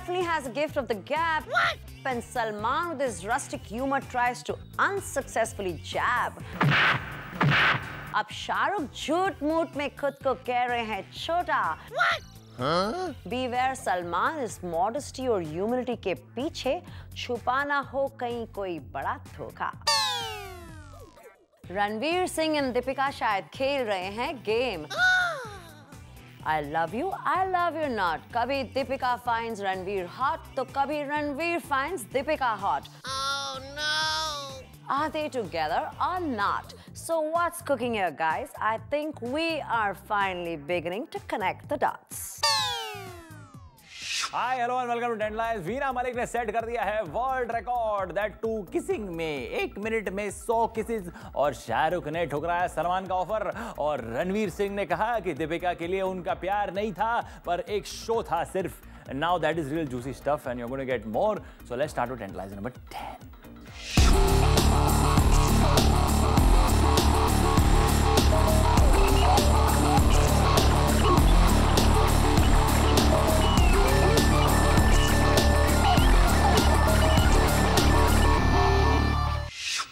definitely has a gift of the gab. What? And Salman with his rustic humor tries to unsuccessfully jab. अब शाहरुख झूठ मूठ में खुद को कह रहे हैं छोटा. What? Huh? Beware Salman is modesty और humility के पीछे छुपा ना हो कहीं कोई बड़ा धोखा. रणवीर सिंह और दीपिका शायद खेल रहे हैं game. I love you not. कभी दीपिका finds रणवीर hot तो कभी Ranveer finds Deepika hot. Oh no! Are they together or not? So what's cooking here, guys? I think we are finally beginning to connect the dots. Hi hello and welcome to tantalise. Veena Malik ने set कर दिया है world record that too kissing में 1 minute में 100 kisses. और शाहरुख ने ठुकराया सलमान का offer. और रणवीर सिंह ने कहा कि दीपिका के लिए उनका प्यार नहीं था पर एक शो था सिर्फ. Now that is real juicy stuff and you are going to get more. So let's start with tantalise number 10.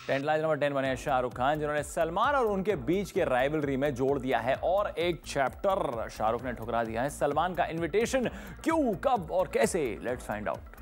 Tantalise number 10 बने शाहरुख खान, जिन्होंने सलमान और उनके बीच के राइवलरी में जोड़ दिया है और एक चैप्टर. शाहरुख ने ठुकरा दिया है सलमान का इनविटेशन. क्यों, कब और कैसे, लेट्स फाइंड आउट.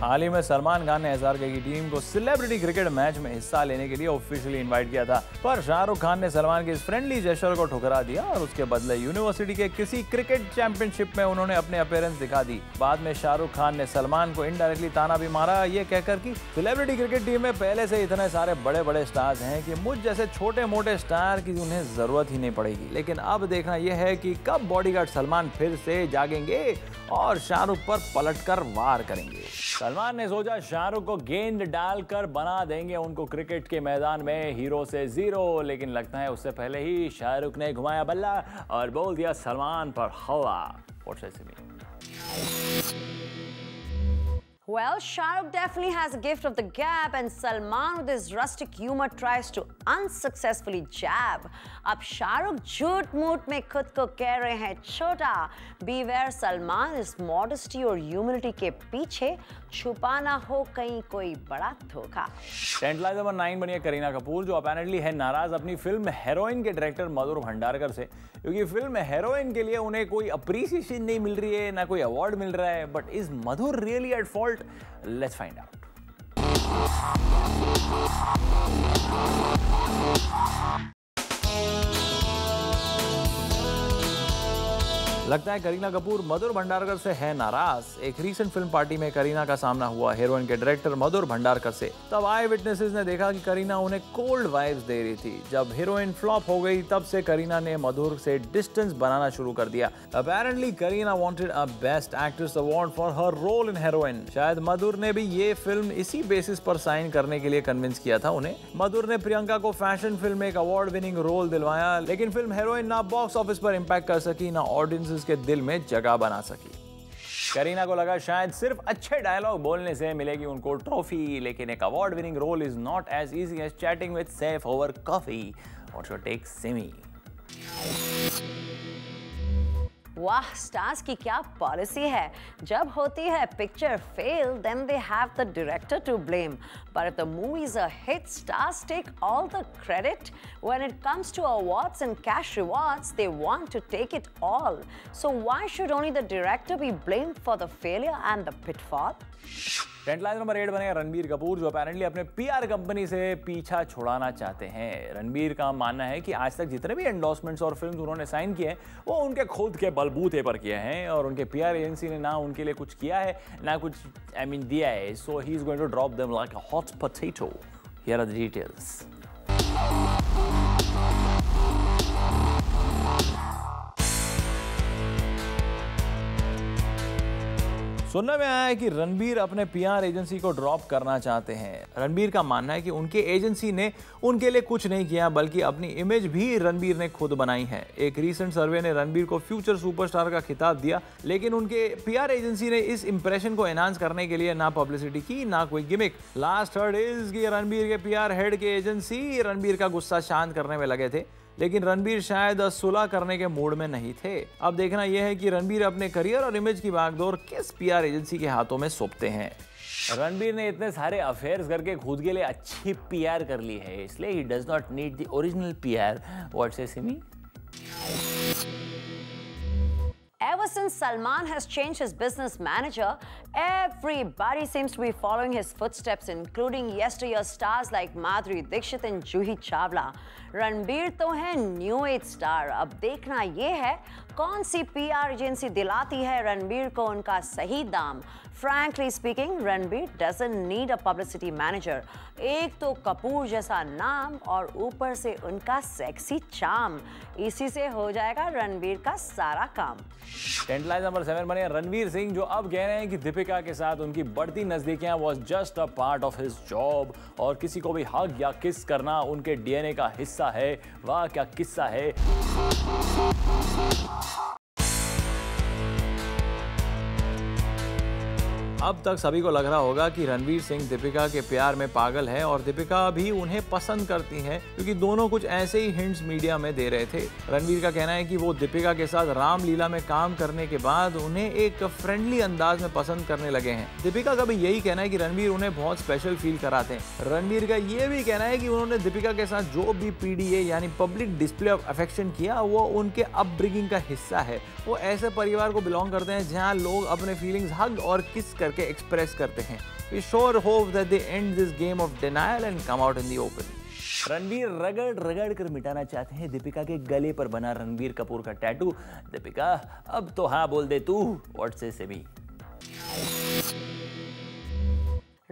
हाल ही में सलमान खान ने एसआरके की टीम को सेलिब्रिटी क्रिकेट मैच में हिस्सा लेने के लिए ऑफिशियली इनवाइट किया था. पर शाहरुख खान ने सलमान के इस फ्रेंडली जेस्चर को ठुकरा दिया और उसके बदले यूनिवर्सिटी के किसी क्रिकेट चैंपियनशिप में उन्होंने अपने अपीयरेंस दिखा दी. बाद में शाहरुख खान ने सलमान को इनडायरेक्टली ताना भी मारा, ये कहकर कि सेलिब्रिटी क्रिकेट टीम में पहले से इतने सारे बड़े बड़े स्टार्स हैं कि मुझ जैसे छोटे मोटे स्टार की उन्हें जरूरत ही नहीं पड़ेगी. लेकिन अब देखना यह है कि कब बॉडीगार्ड सलमान फिर से जागेंगे और शाहरुख पर पलटकर वार करेंगे. सलमान ने सोचा शाहरुख को गेंद डालकर बना देंगे उनको क्रिकेट के मैदान में हीरो से जीरो. लेकिन लगता है उससे पहले ही शाहरुख ने घुमाया बल्ला और बोल दिया सलमान पर हवा. Well, Shahrukh definitely has a gift of the gab and Salman with his rustic humor tries to unsuccessfully jab. अब शाहरुख झूठ मूठ में खुद को कह रहे हैं छोटा. Beware Salman is modesty और humility के पीछे छुपा ना हो कहीं कोई बड़ा धोखा. टेंटलाइज नंबर 9 बनी है करीना कपूर, जो अपेरेंटली है नाराज अपनी फिल्म हेरोइन के डायरेक्टर मधुर भंडारकर से, क्योंकि फिल्म हेरोइन के लिए उन्हें कोई अप्रिसिएशन नहीं मिल रही है, ना कोई अवार्ड मिल रहा है. But is Madhur really at fault? Let's find out. लगता है करीना कपूर मधुर भंडारकर से है नाराज. एक रीसेंट फिल्म पार्टी में करीना का सामना हुआ हीरोइन के डायरेक्टर मधुर भंडारकर से. तब आई विटनेसेस ने देखा कि करीना उन्हें कोल्ड वाइब्स दे रही थी. जब हीरोइन फ्लॉप हो गई तब से करीना ने मधुर से डिस्टेंस बनाना शुरू कर दिया. Apparently Kareena wanted a best actress award for her role in Heroine. शायद मधुर ने भी ये फिल्म इसी बेसिस पर साइन करने के लिए कन्विंस किया था उन्हें. मधुर ने प्रियंका को फैशन फिल्म में एक अवार्ड विनिंग रोल दिलवाया, लेकिन फिल्म हीरोइन ना बॉक्स ऑफिस पर इंपैक्ट कर सकी, ना ऑडियंसेस के दिल में जगह बना सकी. करीना को लगा शायद सिर्फ अच्छे डायलॉग बोलने से मिलेगी उनको ट्रॉफी, लेकिन एक award winning role is not as easy as chatting with Saif over coffee. What's your take Simi? वाह, स्टार्स की क्या पॉलिसी है. जब होती है picture fail, then they have the director to blame. But if the movie is a hit, stars take all the credit. When it comes to awards and cash rewards, they want to take it all. So why should only the director be blamed for the failure and the pitfall? Tantalise number 8 बने रणबीर कपूर, जो apparently अपने PR company से पीछा छुड़ाना चाहते हैं. रणबीर का मानना है कि आज तक जितने भी एंडोर्समेंट्स और फिल्म्स उन्होंने साइन किए हैं वो उनके खुद के बलबूते पर किए हैं और उनके पीआर एजेंसी ने ना उनके लिए कुछ किया है ना कुछ दिया है. So he is going to drop them like a hot potato. Here are the details. सुनने में आया है कि रणबीर अपने पीआर एजेंसी को ड्रॉप करना चाहते हैं। रणबीर का मानना है कि उनके एजेंसी ने उनके लिए कुछ नहीं किया, बल्कि अपनी इमेज भी रणबीर ने खुद बनाई है। एक रीसेंट सर्वे ने रणबीर को फ्यूचर सुपरस्टार का खिताब दिया, लेकिन उनके पीआर एजेंसी ने इस इंप्रेशन को एनहांस करने के लिए ना पब्लिसिटी की, ना कोई गिमिक। लास्ट हर्ड इज कि रणबीर के पीआर हेड के एजेंसी रणबीर का गुस्सा शांत करने में लगे थे, लेकिन रणबीर शायद सुलह करने के मूड में नहीं थे। अब देखना यह है कि रणबीर अपने करियर और इमेज की बागडोर किस पीआर एजेंसी के हाथों में सौंपते हैं। रणबीर ने इतने सारे अफेयर्स करके खुद के लिए अच्छी पीआर कर ली है, इसलिए he does not need the original PR. What से Simi? Ever since Salman has changed his business manager, everybody seems to be following his footsteps, including yesteryear's stars like Madhuri Dixit and Juhi Chawla. Ranbir तो है new age star. अब देखना ये है कौन सी PR agency दिलाती है रणबीर को उनका सही दाम। Frankly speaking, Ranbir doesn't need a publicity manager. एक तो कपूर जैसा नाम और ऊपर से उनका सेक्सी चार्म, इसी से हो जाएगा रणबीर का सारा काम। टेंटलाइज नंबर 7 बने रणवीर सिंह, जो अब कह रहे हैं कि दीपिका के साथ उनकी बढ़ती नजदीकियां was just a part of his job, और किसी को भी हग या किस करना उनके डीएनए का हिस्सा है। वाह क्या किस्सा है। अब तक सभी को लग रहा होगा कि रणवीर सिंह दीपिका के प्यार में पागल है और दीपिका भी उन्हें पसंद करती हैं, क्योंकि दोनों कुछ ऐसे ही हिंट्स मीडिया में दे रहे थे। रणवीर का कहना है कि वो दीपिका के साथ रामलीला में काम करने के बाद उन्हें एक फ्रेंडली अंदाज में पसंद करने लगे हैं। दीपिका का भी यही कहना है कि रणवीर उन्हें बहुत स्पेशल फील कराते हैं। रणवीर का ये भी कहना है कि उन्होंने दीपिका के साथ जो भी पीडीए यानी पब्लिक डिस्प्ले ऑफ अफेक्शन किया वो उनके अपब्रिंगिंग का हिस्सा है। वो ऐसे परिवार को बिलोंग करते हैं जहाँ लोग अपने फीलिंग्स हग और किस करके एक्सप्रेस करते हैं। We sure hope that they end this game of denial and come out in the open. Ranbir रगड़ रगड़ कर मिटाना चाहते हैं दीपिका के गले पर बना रणबीर कपूर का टैटू। दीपिका अब तो हाँ बोल दे तू। व्हाट से सिमी?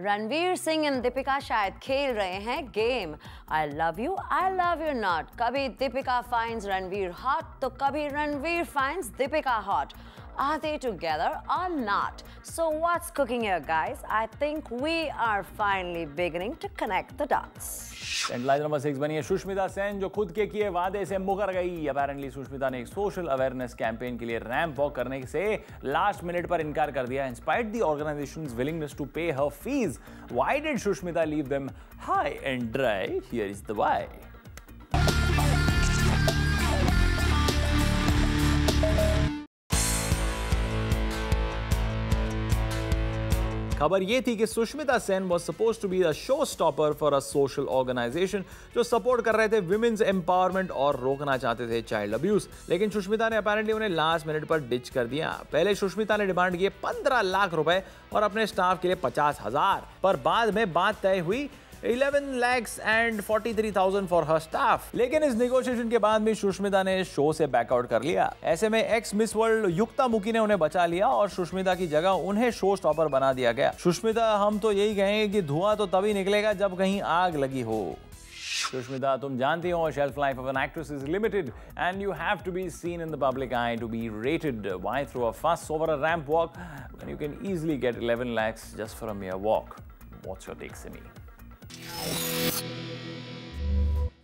रणवीर सिंह एंड दीपिका शायद खेल रहे हैं game I love you not. कभी दीपिका फाइंड्स रणवीर हॉट तो कभी Ranveer finds Deepika hot. Are they together or not? So what's cooking here, guys? I think we are finally beginning to connect the dots. Tantalise number 6 बनी है सुष्मिता सेन, जो खुद के किए वादे से मुकर गई। अपेरेंटली सुष्मिता ने एक सोशल अवेयरनेस कैंपेन के लिए रैंप वॉक करने से लास्ट मिनट पर इनकार कर दिया, inspired the organisation's willingness to pay her fees. Why did Sushmita leave them high and dry? Here is the why. खबर ये थी कि Sushmita Sen was supposed to be the showstopper for a social organization जो support कर रहे थे विमेंस एम्पावरमेंट और रोकना चाहते थे चाइल्ड अब्यूज, लेकिन सुष्मिता ने अपेरेंटली उन्हें लास्ट मिनट पर डिच कर दिया। पहले सुष्मिता ने डिमांड किए 15 लाख रुपए और अपने स्टाफ के लिए 50,000, पर बाद में बात तय हुई 11,43,000 फॉर हर स्टाफ। लेकिन इस नेगोशिएशन के बाद भी सुष्मिता ने शो से बैकआउट कर लिया। ऐसे में एक्स मिस वर्ल्ड युक्ता मुकी ने उन्हें बचा लिया और सुष्मिता की जगह उन्हें शो स्टॉपर बना दिया गया। सुष्मिता, हम तो यही कहेंगे कि धुआं तो तभी निकलेगा जब कहीं आग लगी हो। सुष्मिता, तुम जानती हो shelf life of an actress is limited and you have to be seen in the public eye to be rated. Why throw a fuss over a ramp walk when you can easily get 11 lakhs just for a mere walk? What's your take, Simi?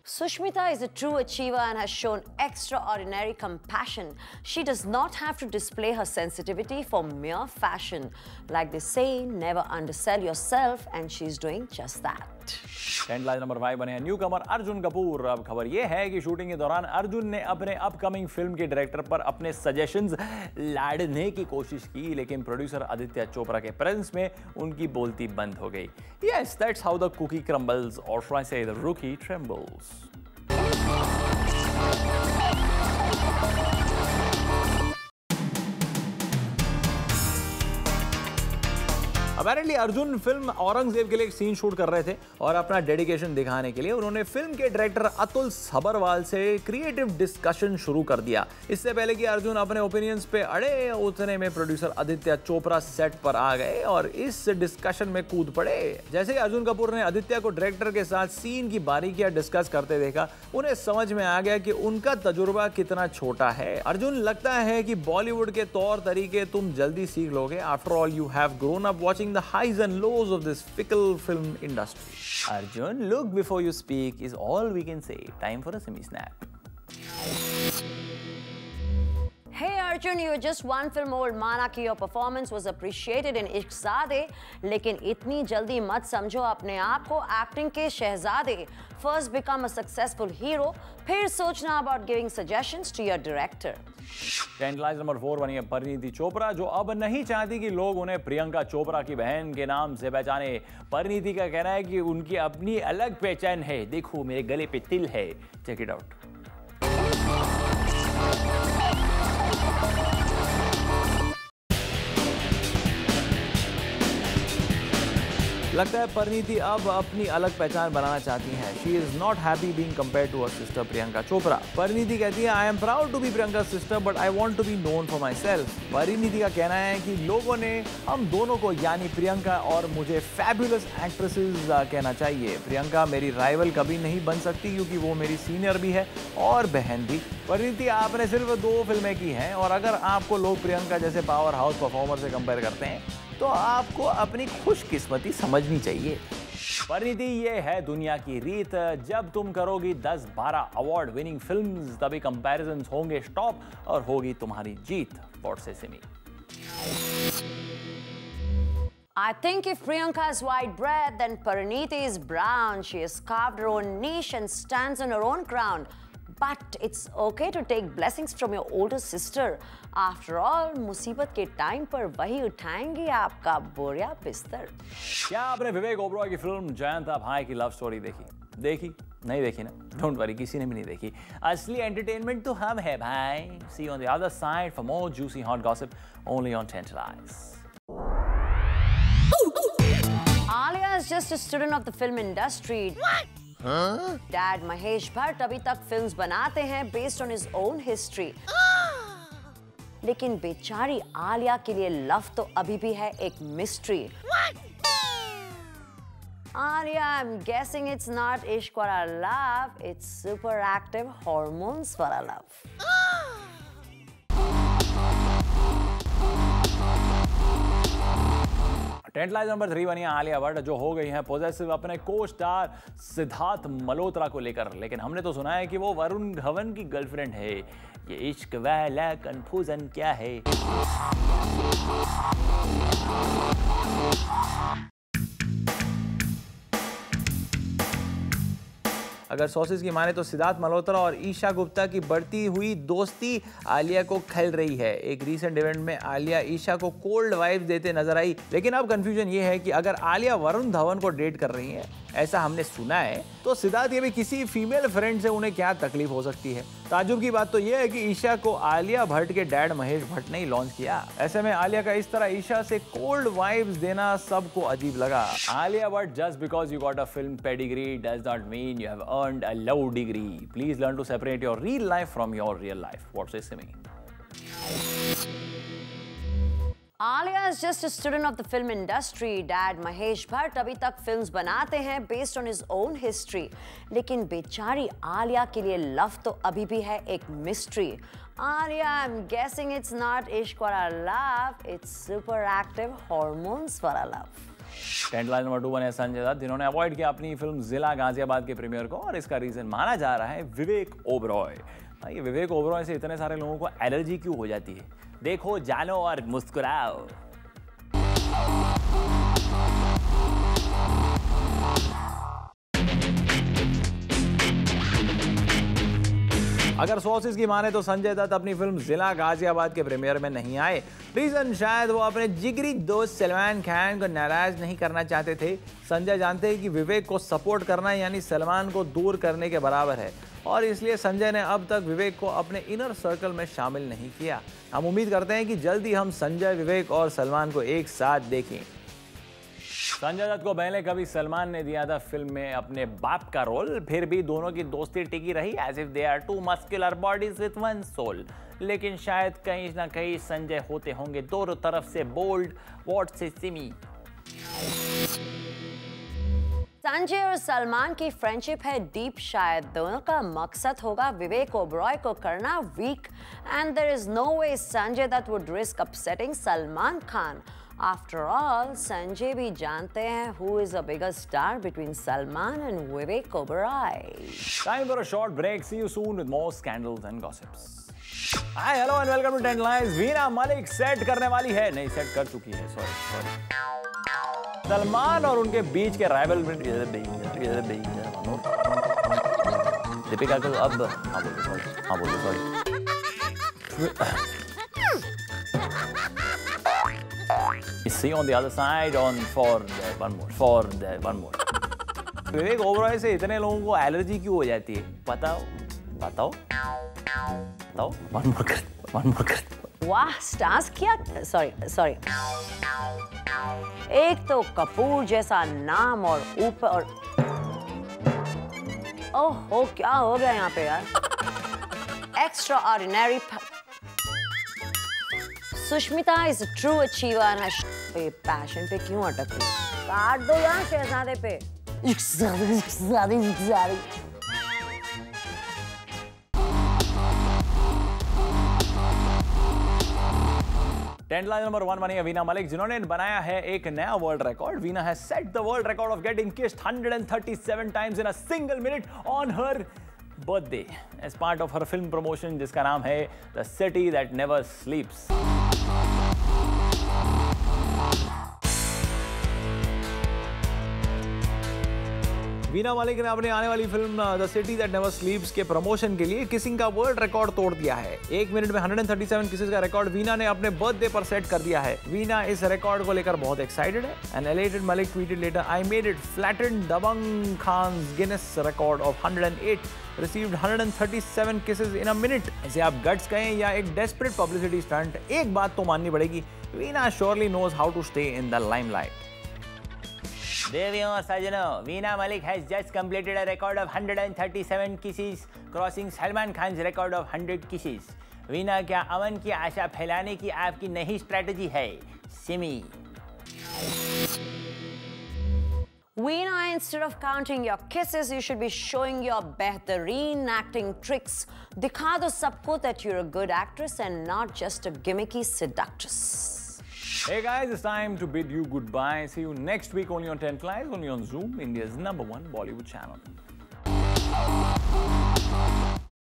Sushmita is a true achiever and has shown extraordinary compassion. She does not have to display her sensitivity for mere fashion. Like they say, never undersell yourself, and she's doing just that. Tantalise number 5 बने हैं new कमर अर्जुन कपूर। अब खबर यह है कि shooting के दौरान अर्जुन ने अपने अपकमिंग फिल्म के डायरेक्टर पर अपने सजेशंस लाड़ने की कोशिश की, लेकिन प्रोड्यूसर आदित्य चोपड़ा के प्रेजेंस में उनकी बोलती बंद हो गई। Yes, that's how the cookie crumbles, or should I say the rookie trembles. Apparently Arjun film Aurangzeb के लिए एक सीन शूट कर रहे थे और अपना डेडिकेशन दिखाने के लिए उन्होंने फिल्म के डायरेक्टर अतुल सबरवाल से क्रिएटिव डिस्कशन शुरू कर दिया। इससे पहले कि अर्जुन अपने ओपिनियंस पे अड़े, उतने में प्रोड्यूसर आदित्य चोपड़ा सेट पर आ गए और इस डिस्कशन में कूद पड़े। जैसे ही अर्जुन कपूर ने आदित्य को डायरेक्टर के साथ सीन की बारीकियां डिस्कस करते देखा, उन्हें समझ में आ गया कि उनका तजुर्बा कितना छोटा है। अर्जुन, लगता है कि बॉलीवुड के तौर तरीके तुम जल्दी सीख लोगे। After all you have grown up watching the highs and lows of this fickle film industry. Arjun, look before you speak is all we can say. Time for a semi snap. Hey Arjun, you were just one film old. माना कि your performance was appreciated in इश्क़-ज़ादे, लेकिन इतनी जल्दी मत समझो अपने आप को एक्टिंग के शहजादे। First become a successful hero, फिर सोचना about giving suggestions to your director. Tantalise number 4 बनी है परिणीति चोपड़ा, जो अब नहीं चाहती कि लोग उन्हें प्रियंका चोपड़ा की बहन के नाम से पहचाने। परिणीति का कहना है कि उनकी अपनी अलग पहचान है। देखो मेरे गले पे तिल है। Check it out. लगता है परिणीति अब अपनी अलग पहचान बनाना चाहती हैं। She is not happy being compared to her sister Priyanka Chopra. Parineeti कहती है, I am proud to be Priyanka sister but I want to be known for myself. Parineeti का कहना है कि लोगों ने हम दोनों को यानी प्रियंका और मुझे फैबुलस एक्ट्रेसेस कहना चाहिए। प्रियंका मेरी राइवल कभी नहीं बन सकती क्योंकि वो मेरी सीनियर भी है और बहन भी। परिणीति, आपने सिर्फ 2 फिल्में की हैं और अगर आपको लोग प्रियंका जैसे पावर हाउस परफॉर्मर से कंपेयर करते हैं तो आपको अपनी खुशकिस्मती समझनी चाहिए। परिणीति, ये है दुनिया की रीत। जब तुम करोगी 10-12 अवार्ड विनिंग फिल्म्स, तभी कंपैरिजन्स होंगे स्टॉप और होगी तुम्हारी जीत। व्हाट से Simi? I think if Priyanka is white bread, then Parineeti is brown. She has carved her own niche and stands on her own ground. But it's okay to take blessings from your older sister. After all, मुसीबत के time पर वही उठाएंगी आपका बोरिया बिस्तर। क्या आपने विवेक ओबरॉय की फिल्म जयंता भाई की लव स्टोरी देखी? नहीं देखी ना? डोंट वरी, किसी ने भी नहीं देखी। असली एंटरटेनमेंट तो हम है भाई। See you on the other side for more juicy hot gossip only on Tantalize. Alia is just a student of the film industry. What? Dad Mahesh Bhatt अभी तक फिल्म्स बनाते हैं based on his own history. लेकिन बेचारी आलिया के लिए love तो अभी भी है एक mystery. Alia, I'm guessing it's not ishq wala love, it's super active hormones wala love. Tantalise number 3 बनी है आलिया भट्ट, जो हो गई हैं पॉजेसिव अपने को स्टार सिद्धार्थ मल्होत्रा को लेकर। लेकिन हमने तो सुना है कि वो वरुण धवन की गर्लफ्रेंड है। ये इश्क वाला कंफ्यूजन क्या है? अगर सोर्सेज की माने तो सिद्धार्थ मल्होत्रा और ईशा गुप्ता की बढ़ती हुई दोस्ती आलिया को खल रही है। एक रीसेंट इवेंट में आलिया ईशा को कोल्ड वाइब्स देते नजर आई। लेकिन अब कंफ्यूजन ये है कि अगर आलिया वरुण धवन को डेट कर रही है, ऐसा हमने सुना है, तो सिद्धार्थ ये भी किसी फीमेल फ्रेंड से उन्हें क्या तकलीफ हो सकती है? ताजुब की बात तो यह है कि ईशा को आलिया भट्ट के डैड महेश भट्ट ने ही लॉन्च किया। ऐसे में आलिया का इस तरह ईशा से कोल्ड वाइब्स देना सबको अजीब लगा। Alia Bhatt, just because you got a film pedigree does not mean you have earned a love degree. Please learn to separate your real life from your real life. What's this mean? Alia is just a student of the film industry. Dad Mahesh Bhatt अभी तक films बनाते हैं based on his own history. लेकिन बेचारी आलिया के लिए love तो अभी भी है एक mystery. Alia, I'm guessing it's not ishq wala love, it's super active hormones wala love. Tantalise number 2 बने संजय दत्त, जिन्होंने अवॉइड किया अपनी फिल्म जिला गाजियाबाद के प्रीमियर को, और इसका रीजन माना जा रहा है विवेक ओबरॉय। ये विवेक ओबरॉय से इतने सारे लोगों को एलर्जी क्यों हो जाती है? देखो, जानो और मुस्कुराओ। अगर सोर्सेज की माने तो संजय दत्त अपनी फिल्म जिला गाजियाबाद के प्रीमियर में नहीं आए। रीजन शायद वो अपने जिगरी दोस्त सलमान खान को नाराज नहीं करना चाहते थे। संजय जानते हैं कि विवेक को सपोर्ट करना यानी सलमान को दूर करने के बराबर है, और इसलिए संजय ने अब तक विवेक को अपने इनर सर्कल में शामिल नहीं किया। हम उम्मीद करते हैं कि जल्दी हम संजय, विवेक और सलमान को एक साथ देखें। संजय दत्त को पहले कभी सलमान ने दिया था फिल्म में अपने बाप का रोल, फिर भी दोनों की दोस्ती टिकी रही as if they are two muscular bodies with one soul. लेकिन शायद कहीं ना कहीं संजय होते होंगे दोनों तरफ से बोल्ड, व्हाट से सिमी। संजय और सलमान की फ्रेंडशिप है डीप, शायद दोनों का मकसद होगा विवेक ओबरॉय को करना weak, and there is no way Sanjay Dutt would risk upsetting Salman Khan. After all Sanjay भी जानते हैं who is a bigger star between Salman and Vivek Oberoi. Time for a short break. See you soon with more scandals and gossips. Hi, hello and welcome to 10 Lines. Veena Malik set करने वाली है, नहीं set कर चुकी है, सॉरी। सलमान और उनके बीच के राइवल दीपिका को अब हाँ बोलो sorry. See on the other side on for one more. Vivek Oberoi से इतने लोगों को एलर्जी क्यों हो जाती है? बताओ। One more कर। वाह स्टार्स किया, सॉरी। एक तो कपूर जैसा नाम और ऊपर ओहो क्या हो गया यहाँ पे यार। Extraordinary. Sushmita is a true achiever and passion पे क्यों अटक रही? काट दो यार शहजादे पे। टेंट लाइन नंबर 1 बनी है वीना मलिक, जिन्होंने बनाया है एक नया world record. Veena has set the world record of getting kissed 137 times in a single minute on her birthday as part of her film promotion, जिसका नाम है the city that never sleeps. Veena Malik ने अपनी आने वाली film the city that never sleeps के promotion के लिए किसिंग का वर्ल्ड रिकॉर्ड तोड़ दिया है। 1 मिनट में 137 किसेस का रिकॉर्ड वीना ने अपने बर्थडे पर सेट कर दिया है। वीना इस रिकॉर्ड को लेकर बहुत एक्साइटेड है। An elated Malik tweeted later, I made it, flattened Dabangg Khan's Guinness record of 108, received 137 kisses in a minute. इसे आप गट्स कहें या एक डेस्परेट पब्लिसिटी स्टंट, एक बात तो माननी पड़ेगी, Veena surely knows how to stay in the limelight. देवियों और सज्जनों, Veena Malik has just completed a record of 137 kisses, crossing Salman Khan record of 100 kisses. Veena, क्या अमन की आशा फैलाने की आपकी नई स्ट्रेटजी है? Simi. Veena, instead of counting your kisses, you should be showing your बेहतरीन acting tricks. दिखा दो सबको that you're a good actress and not just a gimmicky seductress. Hey guys, it's time to bid you goodbye. See you next week only on 10 Live, only on Zoom, India's #1 Bollywood channel.